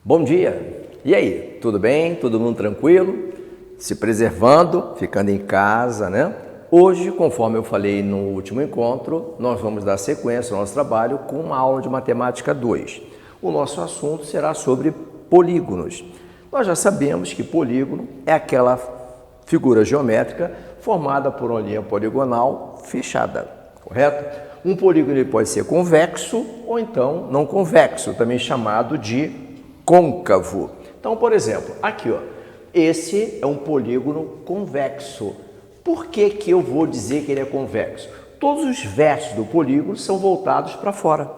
Bom dia! E aí, tudo bem? Todo mundo tranquilo? Se preservando, ficando em casa, né? Hoje, conforme eu falei no último encontro, nós vamos dar sequência ao nosso trabalho com uma aula de Matemática 2. O nosso assunto será sobre polígonos. Nós já sabemos que polígono é aquela figura geométrica formada por uma linha poligonal fechada, correto? Um polígono ele pode ser convexo ou então não convexo, também chamado de côncavo. Então, por exemplo, aqui, ó, esse é um polígono convexo. Por que que eu vou dizer que ele é convexo? Todos os vértices do polígono são voltados para fora,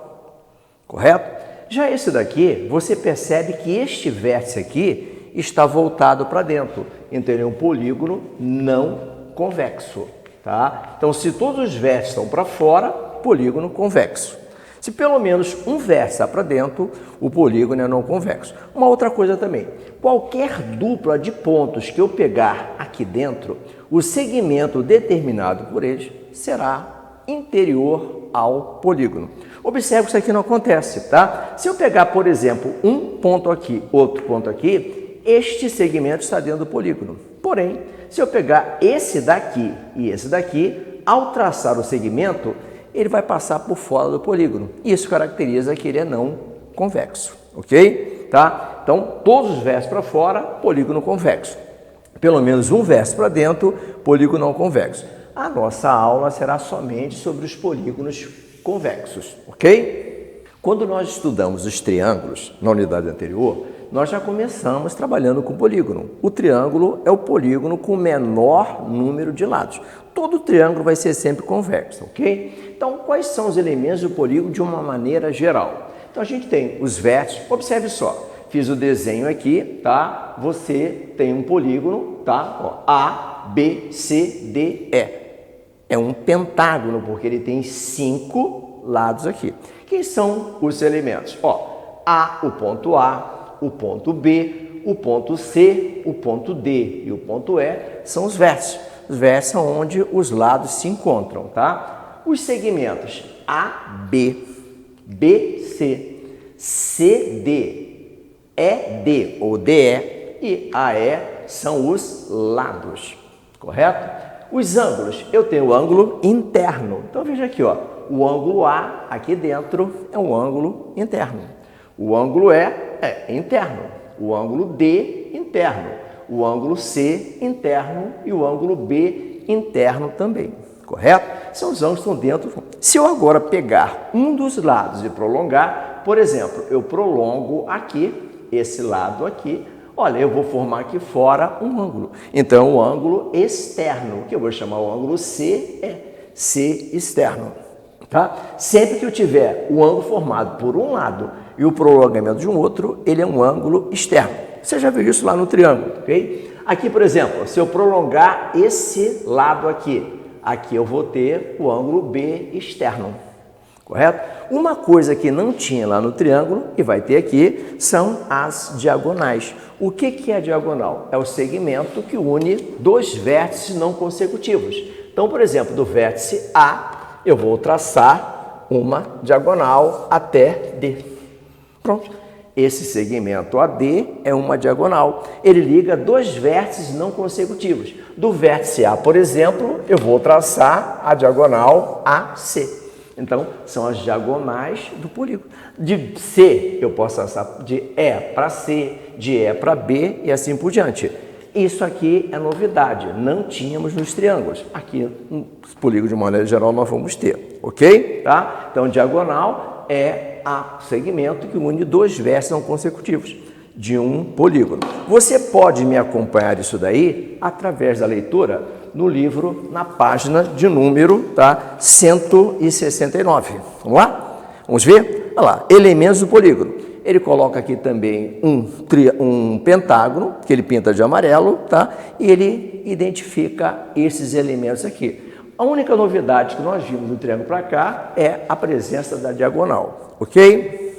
correto? Já esse daqui, você percebe que este vértice aqui está voltado para dentro, então ele é um polígono não convexo, tá? Então, se todos os vértices estão para fora, polígono convexo. Se pelo menos um vértice está para dentro, o polígono é não convexo. Uma outra coisa também, qualquer dupla de pontos que eu pegar aqui dentro, o segmento determinado por eles será interior ao polígono. Observe que isso aqui não acontece, tá? Se eu pegar, por exemplo, um ponto aqui, outro ponto aqui, este segmento está dentro do polígono. Porém, se eu pegar esse daqui e esse daqui, ao traçar o segmento, ele vai passar por fora do polígono. Isso caracteriza que ele é não convexo, ok? Tá? Então, todos os vértices para fora, polígono convexo. Pelo menos um vértice para dentro, polígono não convexo. A nossa aula será somente sobre os polígonos convexos, ok? Quando nós estudamos os triângulos na unidade anterior, nós já começamos trabalhando com polígono. O triângulo é o polígono com o menor número de lados. Todo triângulo vai ser sempre convexo, ok? Então, quais são os elementos do polígono de uma maneira geral? Então, a gente tem os vértices, observe só, fiz o desenho aqui, tá? Você tem um polígono, tá? Ó, A, B, C, D, E. É um pentágono, porque ele tem 5 lados aqui. Quem são os elementos? Ó, o ponto B, o ponto C, o ponto D e o ponto E são os vértices. Os vértices são onde os lados se encontram, tá? Os segmentos AB, BC, CD, ED ou DE e AE são os lados, correto? Os ângulos, eu tenho o ângulo interno. Então, veja aqui, ó, o ângulo A aqui dentro é um ângulo interno. O ângulo E é interno. O ângulo D, interno. O ângulo C, interno. E o ângulo B, interno também. Correto? São os ângulos que estão dentro. Se eu agora pegar um dos lados e prolongar, por exemplo, eu prolongo aqui, esse lado aqui, olha, eu vou formar aqui fora um ângulo. Então, o ângulo externo, que eu vou chamar o ângulo C, é C externo. Tá? Sempre que eu tiver o ângulo formado por um lado e o prolongamento de um outro, ele é um ângulo externo. Você já viu isso lá no triângulo, ok? Aqui, por exemplo, se eu prolongar esse lado aqui, aqui eu vou ter o ângulo B externo, correto? Uma coisa que não tinha lá no triângulo e vai ter aqui são as diagonais. O que é a diagonal? É o segmento que une dois vértices não consecutivos. Então, por exemplo, do vértice A, eu vou traçar uma diagonal até D. Pronto. Esse segmento AD é uma diagonal. Ele liga dois vértices não consecutivos. Do vértice A, por exemplo, eu vou traçar a diagonal AC. Então, são as diagonais do polígono. De C, eu posso traçar de E para C, de E para B e assim por diante. Isso aqui é novidade, não tínhamos nos triângulos. Aqui, nos polígonos, de maneira geral, nós vamos ter, ok? Tá? Então, diagonal é o segmento que une dois vértices não consecutivos de um polígono. Você pode me acompanhar isso daí através da leitura no livro, na página de número 169. Vamos lá? Vamos ver? Olha lá, elementos do polígono. Ele coloca aqui também um pentágono, que ele pinta de amarelo, tá? E ele identifica esses elementos aqui. A única novidade que nós vimos do triângulo para cá é a presença da diagonal, ok?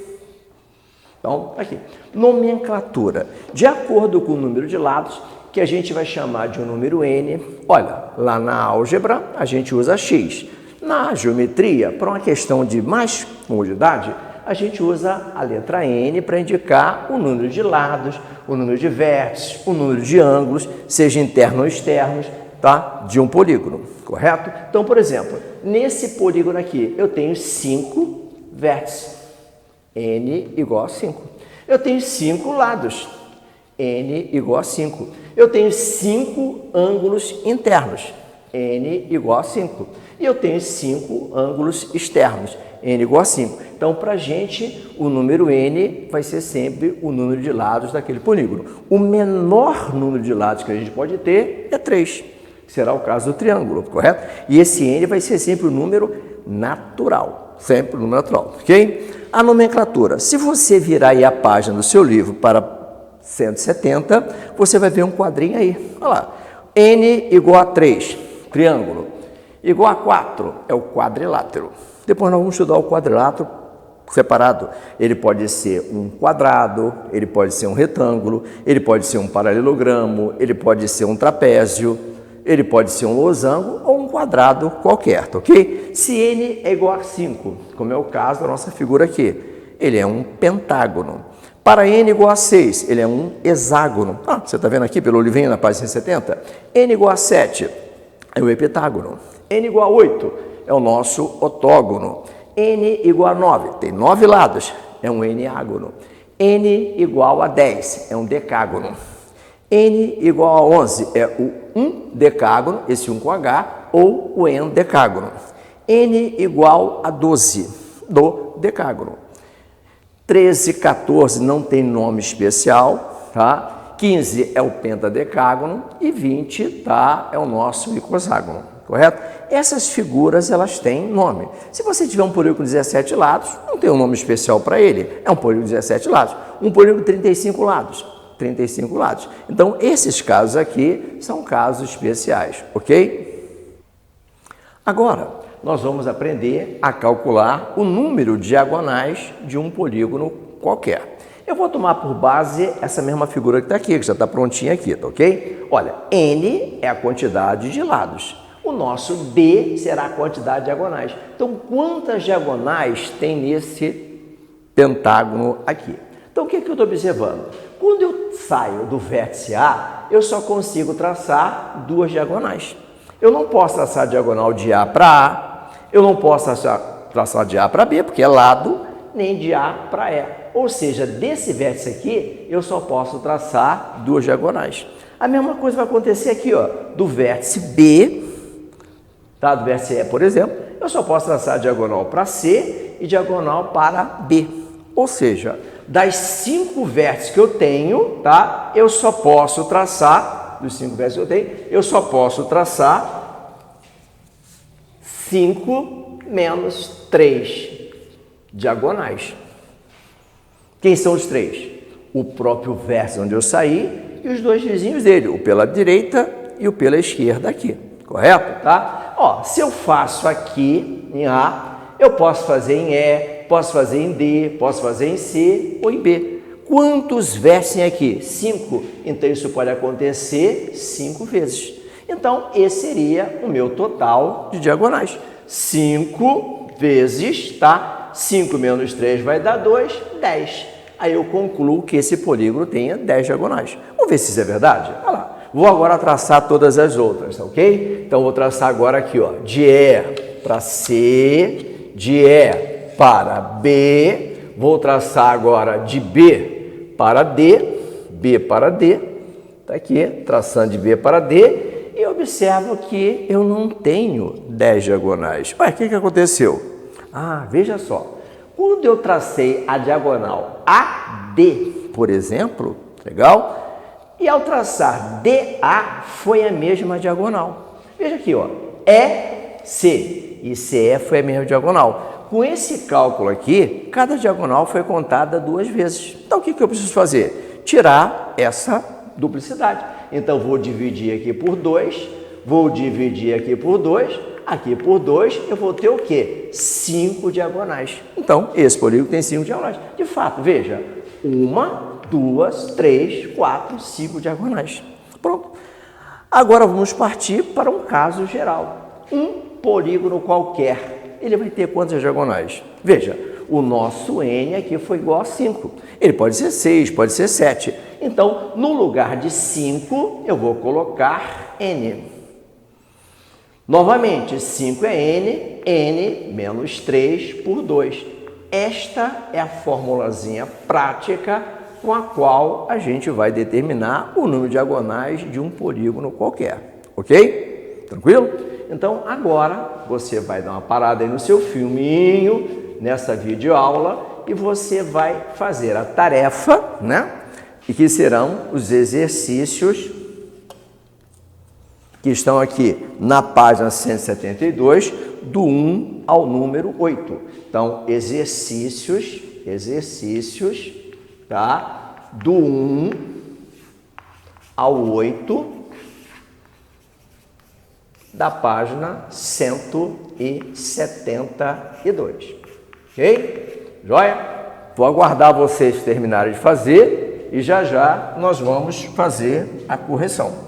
Então, aqui. Nomenclatura. De acordo com o número de lados, que a gente vai chamar de um número N. Olha, lá na álgebra a gente usa X. Na geometria, para uma questão de mais comodidade, a gente usa a letra N para indicar o número de lados, o número de vértices, o número de ângulos, seja internos ou externos, tá? De um polígono, correto? Então, por exemplo, nesse polígono aqui, eu tenho 5 vértices, N igual a 5. Eu tenho 5 lados, N igual a 5. Eu tenho 5 ângulos internos, N igual a 5. E eu tenho 5 ângulos externos, N igual a 5. Então, para a gente, o número N vai ser sempre o número de lados daquele polígono. O menor número de lados que a gente pode ter é 3, que será o caso do triângulo, correto? E esse N vai ser sempre o número natural, sempre o número natural, ok? A nomenclatura. Se você virar aí a página do seu livro para 170, você vai ver um quadrinho aí. Olha lá. N igual a 3, triângulo. Igual a 4 é o quadrilátero. Depois nós vamos estudar o quadrilátero separado. Ele pode ser um quadrado, ele pode ser um retângulo, ele pode ser um paralelogramo, ele pode ser um trapézio, ele pode ser um losango ou um quadrado qualquer, tá ok? Se n é igual a 5, como é o caso da nossa figura aqui, ele é um pentágono. Para n igual a 6, ele é um hexágono. Você está vendo aqui pelo livrinho na página 170? N igual a 7 é o heptágono. N igual a 8 é o nosso octógono. N igual a 9, tem 9 lados, é um eneágono. N igual a 10 é um decágono. N igual a 11 é o undecágono, esse 1 com H, ou o endecágono. N igual a 12, do decágono. 13, 14 não tem nome especial, tá? 15 é o pentadecágono e 20, tá? É o nosso icoságono, correto? Essas figuras, elas têm nome. Se você tiver um polígono com 17 lados, não tem um nome especial para ele, é um polígono com 17 lados. Um polígono com 35 lados, 35 lados. Então, esses casos aqui são casos especiais, ok? Agora, nós vamos aprender a calcular o número de diagonais de um polígono qualquer. Eu vou tomar por base essa mesma figura que está aqui, que já está prontinha aqui, tá ok? Olha, N é a quantidade de lados. O nosso D será a quantidade de diagonais. Então, quantas diagonais tem nesse pentágono aqui? Então, o que eu estou observando? Quando eu saio do vértice A, eu só consigo traçar 2 diagonais. Eu não posso traçar diagonal de A para A, eu não posso traçar de A para B, porque é lado, nem de A para E. Ou seja, desse vértice aqui, eu só posso traçar 2 diagonais. A mesma coisa vai acontecer aqui, ó, do vértice B, tá? Do vértice E, por exemplo, eu só posso traçar diagonal para C e diagonal para B. Ou seja, das 5 vértices que eu tenho, tá? Eu só posso traçar, dos 5 vértices que eu tenho, eu só posso traçar 5 menos 3 diagonais. Quem são os 3? O próprio vértice onde eu saí e os 2 vizinhos dele, o pela direita e o pela esquerda aqui, correto? Tá? Ó, se eu faço aqui em A, eu posso fazer em E, posso fazer em D, posso fazer em C ou em B. Quantos vértices tem aqui? 5. Então, isso pode acontecer 5 vezes. Então, esse seria o meu total de diagonais. 5 vezes, tá? 5 menos 3 vai dar 2, 10. Aí eu concluo que esse polígono tenha 10 diagonais. Vamos ver se isso é verdade? Olha lá. Vou agora traçar todas as outras, ok? Então, vou traçar agora aqui, ó, de E para C, de E para B. Vou traçar agora de B para D, B para D. Tá aqui, traçando de B para D. E observo que eu não tenho 10 diagonais. Ué, o que aconteceu? Veja só. Quando eu tracei a diagonal AD, por exemplo, legal? E ao traçar DA, foi a mesma diagonal. Veja aqui, ó, EC e CE foi a mesma diagonal. Com esse cálculo aqui, cada diagonal foi contada 2 vezes. Então, o que eu preciso fazer? Tirar essa duplicidade. Então, vou dividir aqui por 2, vou dividir aqui por 2, aqui por 2, eu vou ter o quê? 5 diagonais. Então, esse polígono tem 5 diagonais. De fato, veja, 1, 2, 3, 4, 5 diagonais. Pronto. Agora, vamos partir para um caso geral. Um polígono qualquer, ele vai ter quantas diagonais? Veja, O nosso n aqui foi igual a 5. Ele pode ser 6, pode ser 7. Então, no lugar de 5, eu vou colocar n. Novamente, 5 é n menos 3 por 2. Esta é a formulazinha prática com a qual a gente vai determinar o número de diagonais de um polígono qualquer. Ok? Tranquilo? Então, agora, você vai dar uma parada aí no seu filminho, nessa videoaula, e você vai fazer a tarefa, né? E que serão os exercícios que estão aqui na página 172, do 1 ao número 8. Então, exercícios, tá? Do 1 ao 8 da página 172. Ok? Joia? Vou aguardar vocês terminarem de fazer e já já nós vamos fazer a correção.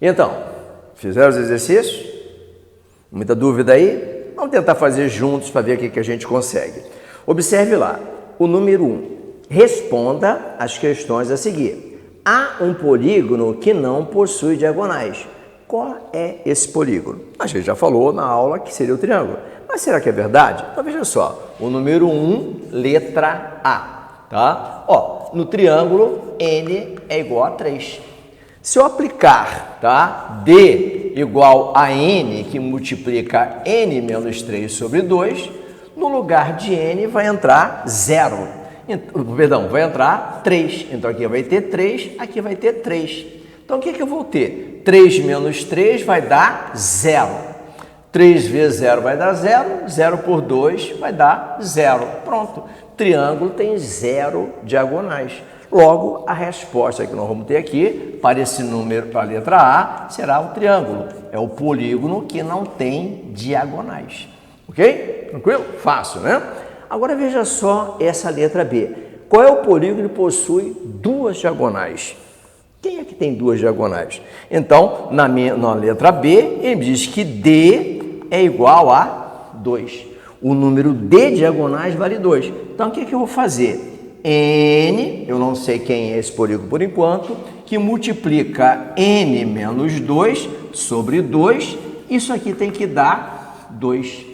Então, fizeram os exercícios? Muita dúvida aí? Vamos tentar fazer juntos para ver o que a gente consegue. Observe lá, o número 1. Responda as questões a seguir. Há um polígono que não possui diagonais. Qual é esse polígono? A gente já falou na aula que seria o triângulo. Mas será que é verdade? Então veja só, o número 1, letra A. Tá? Ó, no triângulo, n é igual a 3. Se eu aplicar, tá, D igual a N, que multiplica N menos 3 sobre 2, no lugar de N vai entrar 0. Perdão, vai entrar 3. Então, aqui vai ter 3, aqui vai ter 3. Então, o que eu vou ter? 3 menos 3 vai dar 0. 3 vezes 0 vai dar 0. 0 por 2 vai dar 0. Pronto. Triângulo tem 0 diagonais. Logo, a resposta que nós vamos ter aqui, para esse número, para a letra A, será o triângulo. É o polígono que não tem diagonais. Ok? Tranquilo? Fácil, né? Agora, veja só essa letra B. Qual é o polígono que possui duas diagonais? Quem é que tem duas diagonais? Então, na letra B, ele diz que D é igual a 2. O número D diagonais vale 2. Então, o que eu vou fazer? N, eu não sei quem é esse polígono por enquanto, que multiplica N menos 2 sobre 2. Isso aqui tem que dar 2.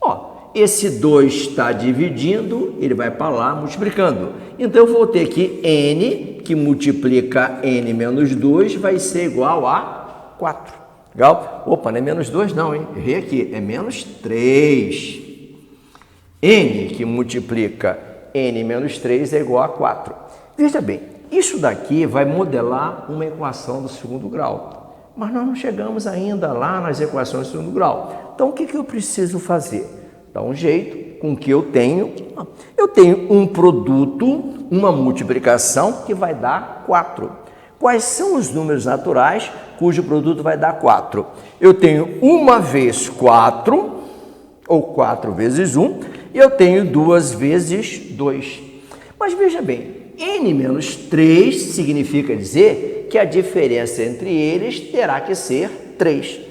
Ó, esse 2 está dividindo, ele vai para lá multiplicando. Então, eu vou ter que N, que multiplica N menos 2, vai ser igual a 4. Legal? Opa, não é menos 2 não, hein? Errei aqui, é menos 3. N, que multiplica N menos 3, é igual a 4. Veja bem, isso daqui vai modelar uma equação do segundo grau. Mas nós não chegamos ainda lá nas equações do segundo grau. Então, o que eu preciso fazer? Dá um jeito com que eu tenho um produto, uma multiplicação que vai dar 4. Quais são os números naturais cujo produto vai dar 4? Eu tenho 1 vezes 4, ou 4 vezes 1, e eu tenho 2 vezes 2. Mas veja bem, n menos 3 significa dizer que a diferença entre eles terá que ser 3.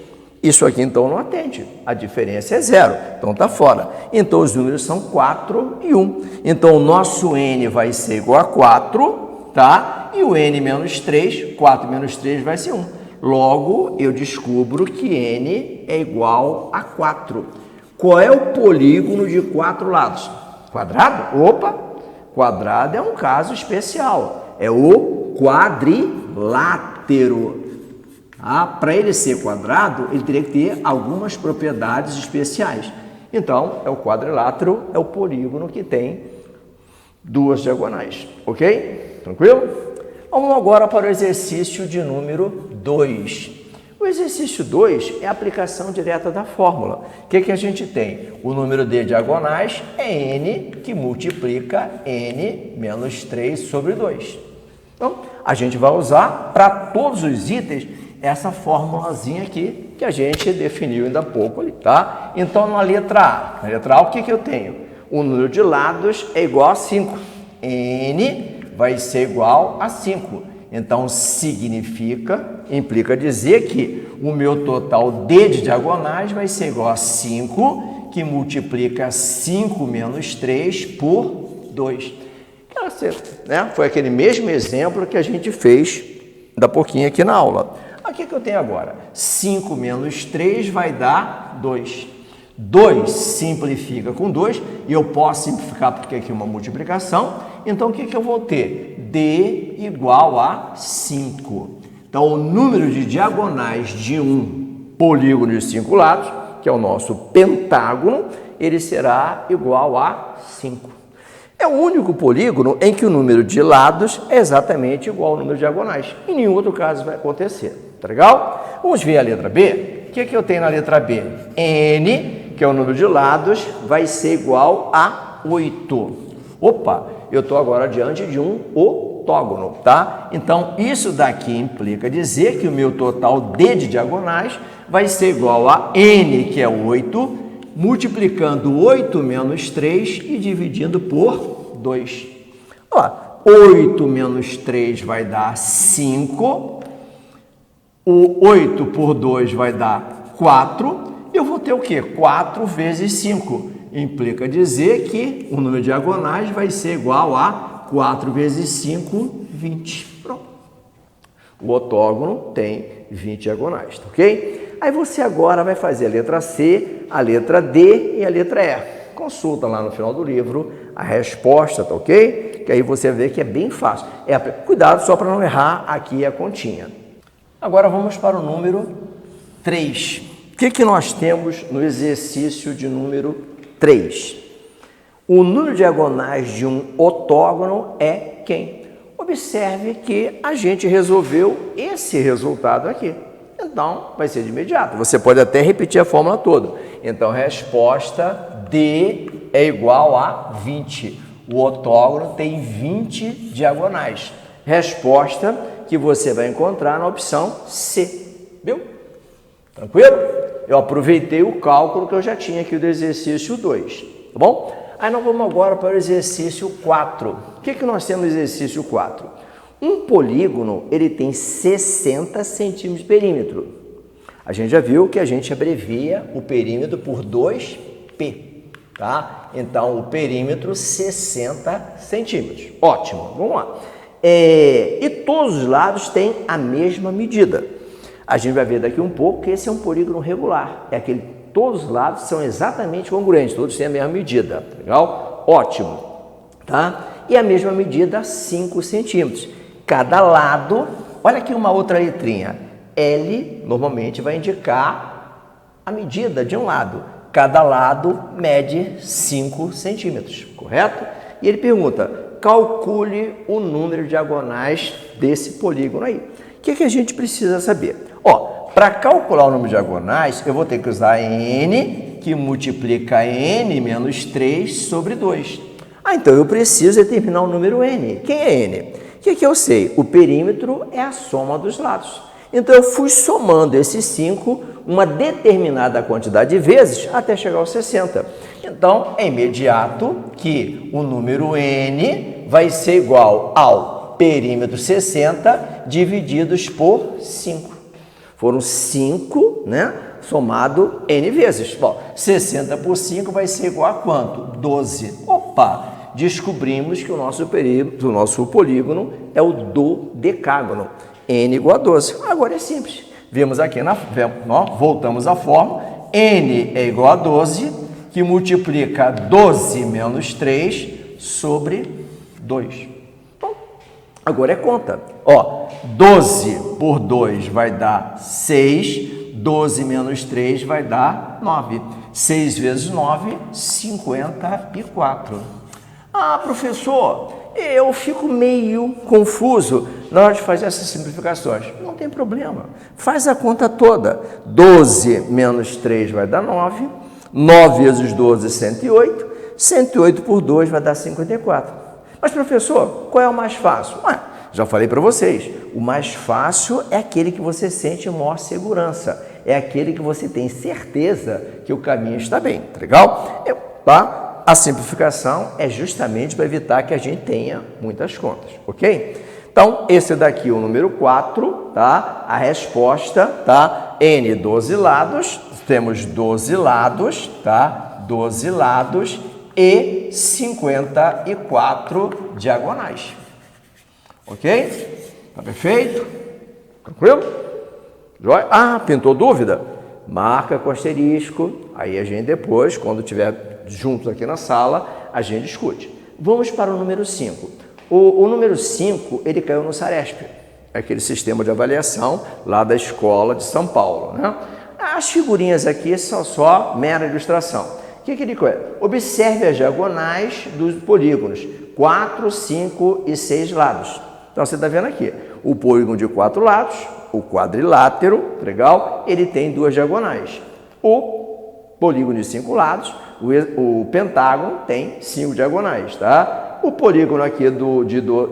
Isso aqui, então, não atende. A diferença é 0, então está fora. Então, os números são 4 e 1. Então, o nosso n vai ser igual a 4, tá? E o n menos 3, 4 menos 3 vai ser 1. Logo, eu descubro que n é igual a 4. Qual é o polígono de 4 lados? Quadrado? Opa! Quadrado é um caso especial. É o quadrilátero. Para ele ser quadrado, ele teria que ter algumas propriedades especiais. Então, é o quadrilátero, é o polígono que tem duas diagonais. Ok? Tranquilo? Vamos agora para o exercício de número 2. O exercício 2 é a aplicação direta da fórmula. O que a gente tem? O número de diagonais é n, que multiplica n menos 3 sobre 2. Então, a gente vai usar para todos os itens essa formulazinha aqui que a gente definiu ainda há pouco ali, tá? Então, na letra A, o que eu tenho? O número de lados é igual a 5. N vai ser igual a 5. Então, significa implica dizer que o meu total D de diagonais vai ser igual a 5, que multiplica 5 menos 3 por 2. Né? Foi aquele mesmo exemplo que a gente fez da pouquinho aqui na aula. Aqui que eu tenho agora, 5 menos 3 vai dar 2. 2 simplifica com 2, e eu posso simplificar porque aqui é uma multiplicação, então o que eu vou ter? D igual a 5. Então, o número de diagonais de um polígono de 5 lados, que é o nosso pentágono, ele será igual a 5. É o único polígono em que o número de lados é exatamente igual ao número de diagonais. Em nenhum outro caso vai acontecer. Tá legal? Vamos ver a letra B. O que eu tenho na letra B? N, que é o número de lados, vai ser igual a 8. Opa, eu estou agora diante de um octógono, tá? Então, isso daqui implica dizer que o meu total D de diagonais vai ser igual a N, que é 8, multiplicando 8 menos 3 e dividindo por 2. Ó, 8 menos 3 vai dar 5. O 8 por 2 vai dar 4. Eu vou ter o quê? 4 vezes 5. Implica dizer que o número de diagonais vai ser igual a 4 vezes 5, 20. Pronto. O octógono tem 20 diagonais, tá ok? Aí você agora vai fazer a letra C, a letra D e a letra E. Consulta lá no final do livro a resposta, tá ok? Que aí você vê que é bem fácil. Cuidado só para não errar aqui a continha. Agora vamos para o número 3. O que nós temos no exercício de número 3? O número de diagonais de um octógono é quem? Observe que a gente resolveu esse resultado aqui. Então, vai ser de imediato. Você pode até repetir a fórmula toda. Então, resposta D é igual a 20. O octógono tem 20 diagonais. Resposta que você vai encontrar na opção C. Viu? Tranquilo? Eu aproveitei o cálculo que eu já tinha aqui do exercício 2. Tá bom? Aí nós vamos agora para o exercício 4. O que nós temos no exercício 4? Um polígono, ele tem 60 centímetros de perímetro. A gente já viu que a gente abrevia o perímetro por 2P, tá? Então, o perímetro 60 centímetros. Ótimo, vamos lá. E todos os lados têm a mesma medida. A gente vai ver daqui um pouco que esse é um polígono regular. É aquele, todos os lados são exatamente congruentes, todos têm a mesma medida. Legal? Ótimo, tá? E a mesma medida, 5 centímetros. Cada lado, olha aqui uma outra letrinha, L normalmente vai indicar a medida de um lado. Cada lado mede 5 centímetros, correto? E ele pergunta, calcule o número de diagonais desse polígono aí. O que a gente precisa saber? Ó, para calcular o número de diagonais, eu vou ter que usar N, que multiplica N menos 3 sobre 2. Então eu preciso determinar o número N. Quem é N? O que eu sei? O perímetro é a soma dos lados. Então, eu fui somando esses 5 uma determinada quantidade de vezes até chegar aos 60. Então, é imediato que o número N vai ser igual ao perímetro 60 divididos por 5. Foram 5, né? Somado N vezes. Bom, 60 por 5 vai ser igual a quanto? 12. Opa! Descobrimos que o nosso perímetro, o nosso polígono é o dodecágono. N igual a 12. Agora é simples. Vemos aqui, voltamos à fórmula. N é igual a 12, que multiplica 12 menos 3 sobre 2. Bom, agora é conta. Ó, 12 por 2 vai dar 6. 12 menos 3 vai dar 9. 6 vezes 9, 54. Ah, professor, eu fico meio confuso na hora de fazer essas simplificações. Não tem problema. Faz a conta toda. 12 menos 3 vai dar 9. 9 vezes 12, 108. 108 por 2 vai dar 54. Mas, professor, qual é o mais fácil? Já falei para vocês. O mais fácil é aquele que você sente maior segurança. É aquele que você tem certeza que o caminho está bem. Tá legal? Tá? A simplificação é justamente para evitar que a gente tenha muitas contas, ok? Então, esse daqui é o número 4, tá? A resposta, tá? N, 12 lados, temos 12 lados, tá? 12 lados e 54 diagonais. Ok? Tá perfeito? Tranquilo? Joia? Ah, pintou dúvida? Marca com asterisco, aí a gente depois, quando estiver juntos aqui na sala, a gente discute. Vamos para o número 5. O número 5, ele caiu no Saresp, aquele sistema de avaliação lá da escola de São Paulo, né? As figurinhas aqui são só mera ilustração. O que ele quer? Observe as diagonais dos polígonos, 4, 5 e 6 lados. Então, você está vendo aqui, o polígono de 4 lados, o quadrilátero, legal, ele tem 2 diagonais. O polígono de 5 lados, o pentágono tem 5 diagonais, tá? O polígono aqui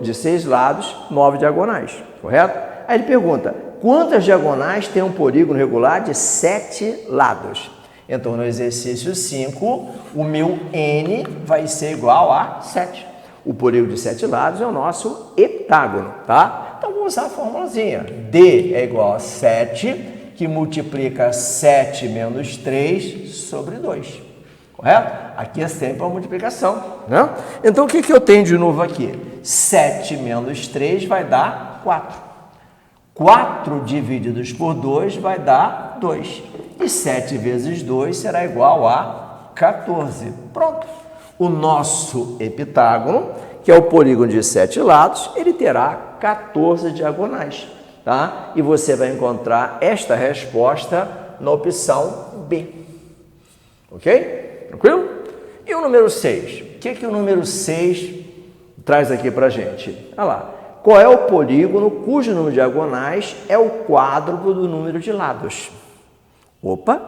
de 6 lados, 9 diagonais, correto? Aí ele pergunta, quantas diagonais tem um polígono regular de 7 lados? Então, no exercício 5, o meu N vai ser igual a 7. O polígono de 7 lados é o nosso heptágono, tá? Então, vamos usar a formulazinha. D é igual a 7, que multiplica 7 menos 3 sobre 2. Correto? Aqui é sempre uma multiplicação, né? Então, o que eu tenho de novo aqui? 7 menos 3 vai dar 4. 4 divididos por 2 vai dar 2. E 7 vezes 2 será igual a 14. Pronto. O nosso heptágono, que é o polígono de 7 lados, ele terá 14 diagonais, tá? E você vai encontrar esta resposta na opção B. Ok? Tranquilo? E o número 6? O que o número 6 traz aqui para a gente? Olha lá. Qual é o polígono cujo número de diagonais é o quádruplo do número de lados? Opa!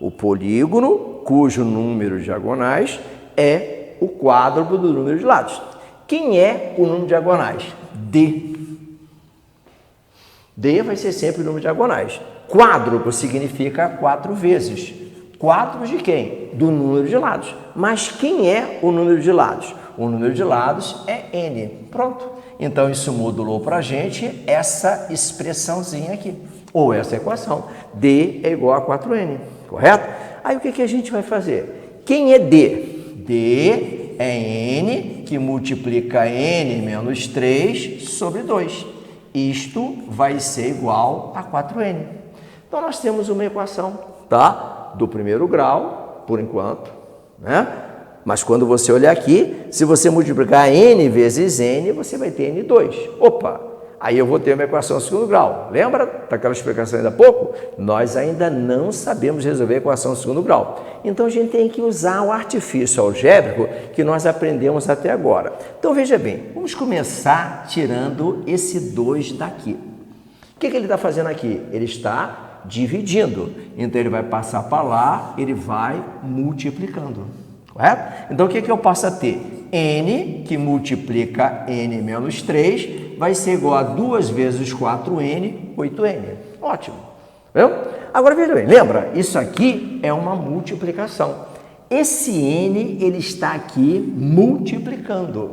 O polígono cujo número de diagonais é o quádruplo do número de lados. Quem é o número de diagonais? D. D vai ser sempre o número de diagonais. Quádruplo significa 4 vezes. Quádruplo de quem? Do número de lados. Mas quem é o número de lados? O número de lados é N. Pronto. Então, isso modulou para a gente essa expressãozinha aqui, ou essa equação. D é igual a 4N, correto? Aí, o que a gente vai fazer? Quem é D? D é N, que multiplica N menos 3 sobre 2. Isto vai ser igual a 4N. Então, nós temos uma equação, tá? Do primeiro grau, por enquanto, né? Mas quando você olhar aqui, se você multiplicar N vezes N, você vai ter N2. Opa! Aí eu vou ter uma equação de segundo grau. Lembra daquela explicação ainda há pouco? Nós ainda não sabemos resolver a equação de segundo grau. Então, a gente tem que usar o artifício algébrico que nós aprendemos até agora. Então, veja bem, vamos começar tirando esse 2 daqui. O que ele está fazendo aqui? Ele está dividindo. Então, ele vai passar para lá, ele vai multiplicando. Correto? Então, o que eu passo a ter? N, que multiplica N menos 3, vai ser igual a 2 vezes 4N, 8N. Ótimo. Viu? Agora, veja bem, lembra? Isso aqui é uma multiplicação. Esse N, ele está aqui multiplicando.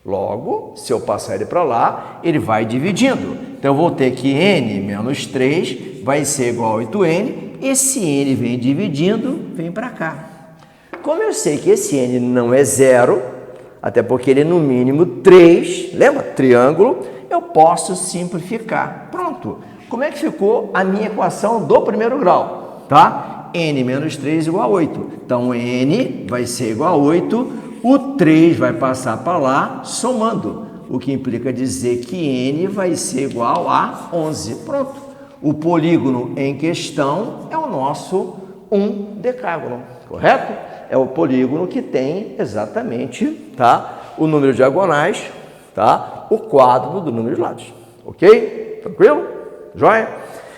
Logo, se eu passar ele para lá, ele vai dividindo. Então, eu vou ter que N menos 3 vai ser igual a 8N. Esse N vem dividindo, vem para cá. Como eu sei que esse N não é zero, até porque ele é no mínimo 3, lembra? Triângulo, eu posso simplificar. Pronto. Como é que ficou a minha equação do primeiro grau? Tá? N menos 3 igual a 8. Então, N vai ser igual a 8, o 3 vai passar para lá, somando, o que implica dizer que N vai ser igual a 11. Pronto. O polígono em questão é o nosso decágono, correto? É o polígono que tem exatamente, tá, o número de diagonais, tá, o quádruplo do número de lados. Ok? Tranquilo? Joia?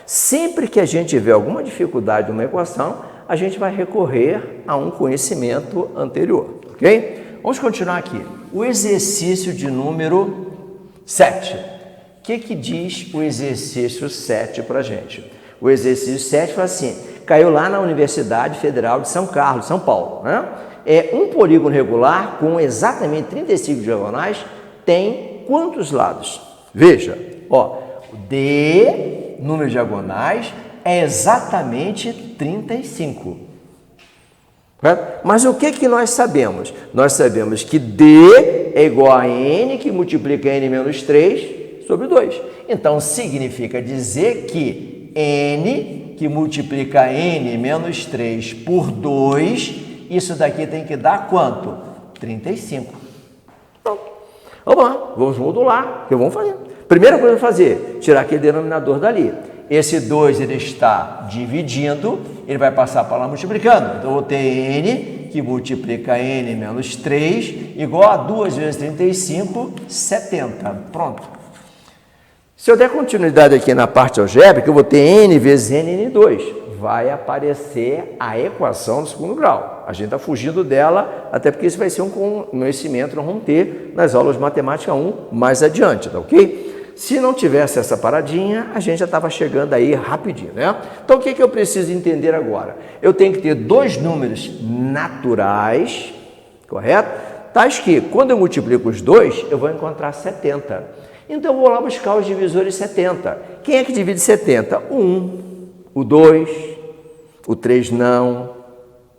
Sempre que a gente tiver alguma dificuldade numa equação, a gente vai recorrer a um conhecimento anterior. Ok? Vamos continuar aqui. O exercício de número 7. O que diz o exercício 7 para a gente? O exercício 7 fala assim, caiu lá na Universidade Federal de São Carlos, São Paulo, né? É um polígono regular com exatamente 35 diagonais, tem quantos lados? Veja, ó, D, número de diagonais, é exatamente 35. Correto? Mas o que nós sabemos? Nós sabemos que D é igual a N, que multiplica N menos 3 sobre 2. Então, significa dizer que N, que multiplica N menos 3 por 2, isso daqui tem que dar quanto? 35. Pronto. Vamos lá, vamos modular, o que vamos fazer? Primeira coisa a fazer, tirar aquele denominador dali. Esse 2 ele está dividindo, ele vai passar para lá multiplicando. Então, eu vou ter N, que multiplica N menos 3, igual a 2 vezes 35, 70. Pronto. Se eu der continuidade aqui na parte algébrica, eu vou ter N vezes N, N2. Vai aparecer a equação do segundo grau. A gente está fugindo dela, até porque isso vai ser um conhecimento que nós vamos ter nas aulas de matemática 1 mais adiante, tá ok? Se não tivesse essa paradinha, a gente já estava chegando aí rapidinho, né? Então, o que eu preciso entender agora? Eu tenho que ter dois números naturais, correto? Tais que, quando eu multiplico os dois, eu vou encontrar 70. Então, eu vou lá buscar os divisores 70. Quem é que divide 70? O 1, o 2, o 3 não,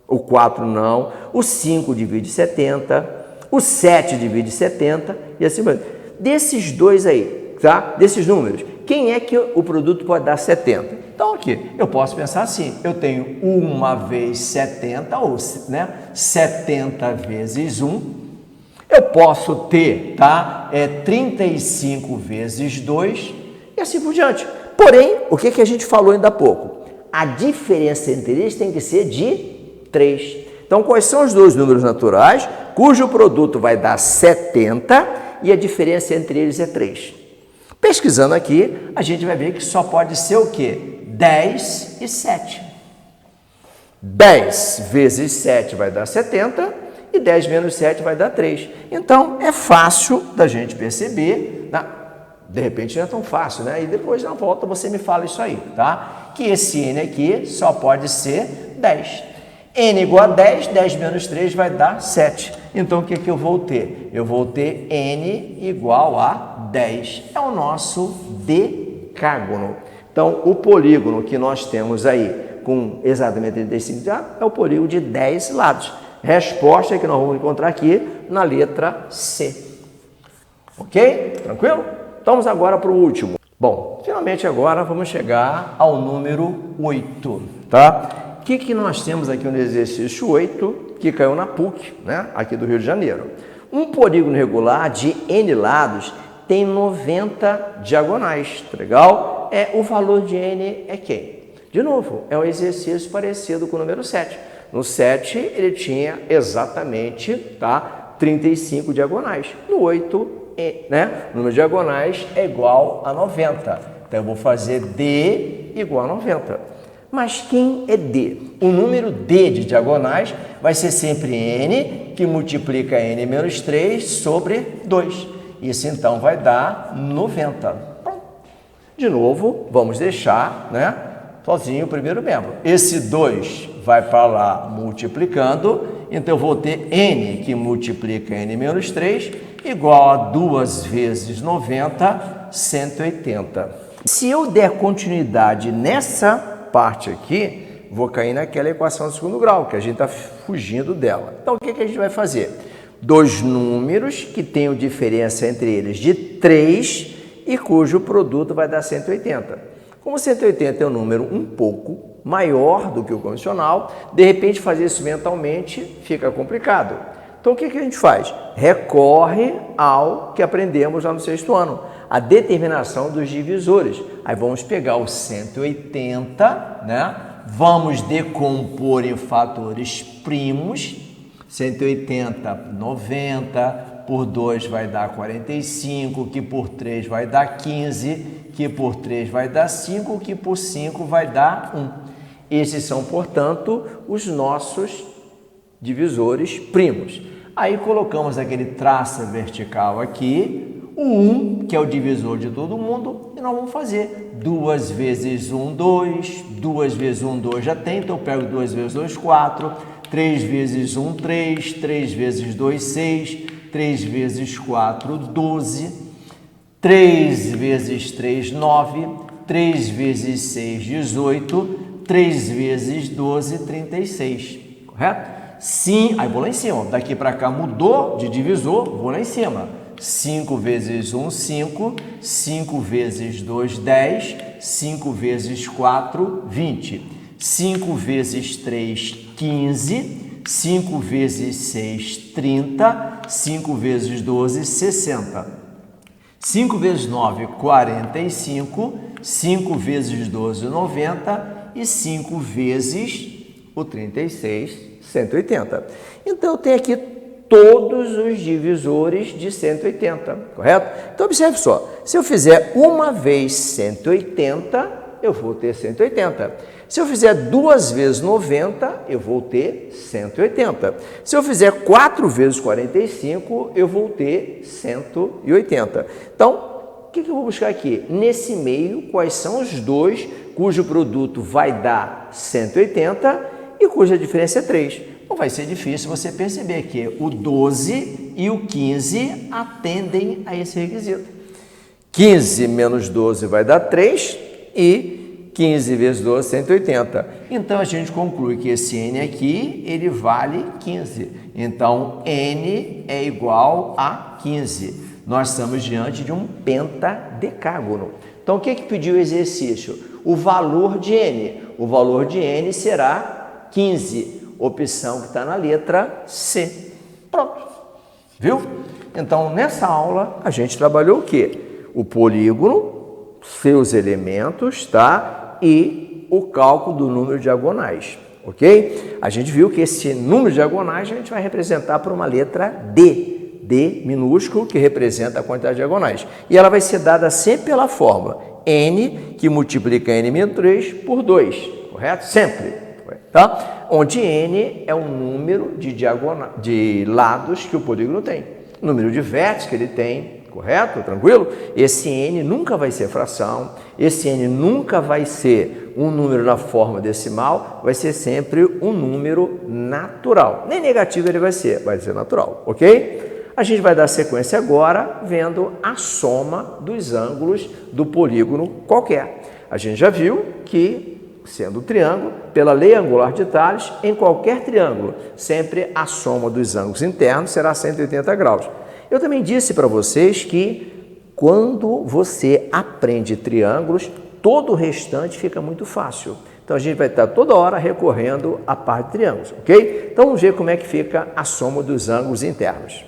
o 4 não, o 5 divide 70, o 7 divide 70 e assim vai. Desses dois aí, tá? Desses números, quem é que o produto pode dar 70? Então, aqui, eu posso pensar assim, eu tenho 1 vezes 70, ou, né, 70 vezes 1, eu posso ter, tá, 35 vezes 2 e assim por diante. Porém, o que a gente falou ainda há pouco? A diferença entre eles tem que ser de 3. Então, quais são os dois números naturais, cujo produto vai dar 70 e a diferença entre eles é 3? Pesquisando aqui, a gente vai ver que só pode ser o quê? 10 e 7. 10 vezes 7 vai dar 70 e 10 menos 7 vai dar 3. Então, é fácil da gente perceber, né? De repente não é tão fácil, né? E depois na volta você me fala isso aí, tá? Que esse N aqui só pode ser 10. N igual a 10, 10 menos 3 vai dar 7. Então, o que eu vou ter? Eu vou ter N igual a 10. É o nosso decágono. Então, o polígono que nós temos aí com exatamente 35 é o polígono de 10 lados. Resposta que nós vamos encontrar aqui na letra C. Ok? Tranquilo? Vamos agora para o último. Bom, finalmente agora vamos chegar ao número 8, tá? O que nós temos aqui no exercício 8, que caiu na PUC, né? Aqui do Rio de Janeiro. Um polígono regular de N lados tem 90 diagonais, tá legal? O valor de N é quem? De novo, é um exercício parecido com o número 7. No 7, ele tinha exatamente, tá, 35 diagonais. No 8, né, o número de diagonais é igual a 90. Então, eu vou fazer D igual a 90. Mas quem é D? O número D de diagonais vai ser sempre N, que multiplica N menos 3 sobre 2. Isso, então, vai dar 90. De novo, vamos deixar, né, sozinho o primeiro membro. Esse 2 vai para lá multiplicando, então eu vou ter N, que multiplica N menos 3, igual a 2 vezes 90, 180. Se eu der continuidade nessa parte aqui, vou cair naquela equação do segundo grau, que a gente está fugindo dela. Então, o que a gente vai fazer? Dois números que tenham diferença entre eles de 3 e cujo produto vai dar 180. Como 180 é um número um pouco maior do que o convencional, de repente fazer isso mentalmente fica complicado. Então, o que a gente faz? Recorre ao que aprendemos lá no 6º ano, a determinação dos divisores. Aí vamos pegar o 180, né? Vamos decompor em fatores primos. 180, 90, por 2 vai dar 45, que por 3 vai dar 15, que por 3 vai dar 5, que por 5 vai dar 1. Esses são, portanto, os nossos divisores primos. Aí colocamos aquele traço vertical aqui, o 1, que é o divisor de todo mundo, e nós vamos fazer 2 vezes 1, 2, 2 vezes 1, 2 já tem, então eu pego 2 vezes 2, 4, 3 vezes 1, 3, 3 vezes 2, 6, 3 vezes 4, 12, 3 vezes 3, 9. 3 vezes 6, 18. 3 vezes 12, 36. Correto? Sim, aí vou lá em cima. Daqui para cá mudou de divisor, vou lá em cima. 5 vezes 1, 5. 5 vezes 2, 10. 5 vezes 4, 20. 5 vezes 3, 15. 5 vezes 6, 30. 5 vezes 12, 60. 5 vezes 9, 45. 5 vezes 12, 90. E 5 vezes o 36, 180. Então, eu tenho aqui todos os divisores de 180, correto? Então, observe só. Se eu fizer uma vez 180, eu vou ter 180. Se eu fizer 2 vezes 90, eu vou ter 180. Se eu fizer 4 vezes 45, eu vou ter 180. Então, o que eu vou buscar aqui? Nesse meio, quais são os dois cujo produto vai dar 180 e cuja diferença é 3? Não vai ser difícil você perceber que o 12 e o 15 atendem a esse requisito. 15 menos 12 vai dar 3 e 15 vezes 12, 180. Então, a gente conclui que esse N aqui, ele vale 15. Então, N é igual a 15. Nós estamos diante de um pentadecágono. Então, o que pediu o exercício? O valor de N. O valor de N será 15. Opção que está na letra C. Pronto. Viu? Então, nessa aula, a gente trabalhou o quê? O polígono, seus elementos, tá? E o cálculo do número de diagonais. Ok? A gente viu que esse número de diagonais a gente vai representar por uma letra D. D minúsculo, que representa a quantidade de diagonais. E ela vai ser dada sempre pela fórmula N, que multiplica N menos 3 por 2, correto? Sempre, tá? Onde N é o número de lados que o polígono tem. O número de vértices que ele tem, correto? Tranquilo? Esse N nunca vai ser fração, esse N nunca vai ser um número na forma decimal, vai ser sempre um número natural. Nem negativo ele vai ser natural, ok? A gente vai dar sequência agora vendo a soma dos ângulos do polígono qualquer. A gente já viu que, sendo um triângulo, pela lei angular de Tales, em qualquer triângulo, sempre a soma dos ângulos internos será 180 graus. Eu também disse para vocês que quando você aprende triângulos, todo o restante fica muito fácil. Então, a gente vai estar toda hora recorrendo à parte de triângulos, ok? Então, vamos ver como é que fica a soma dos ângulos internos.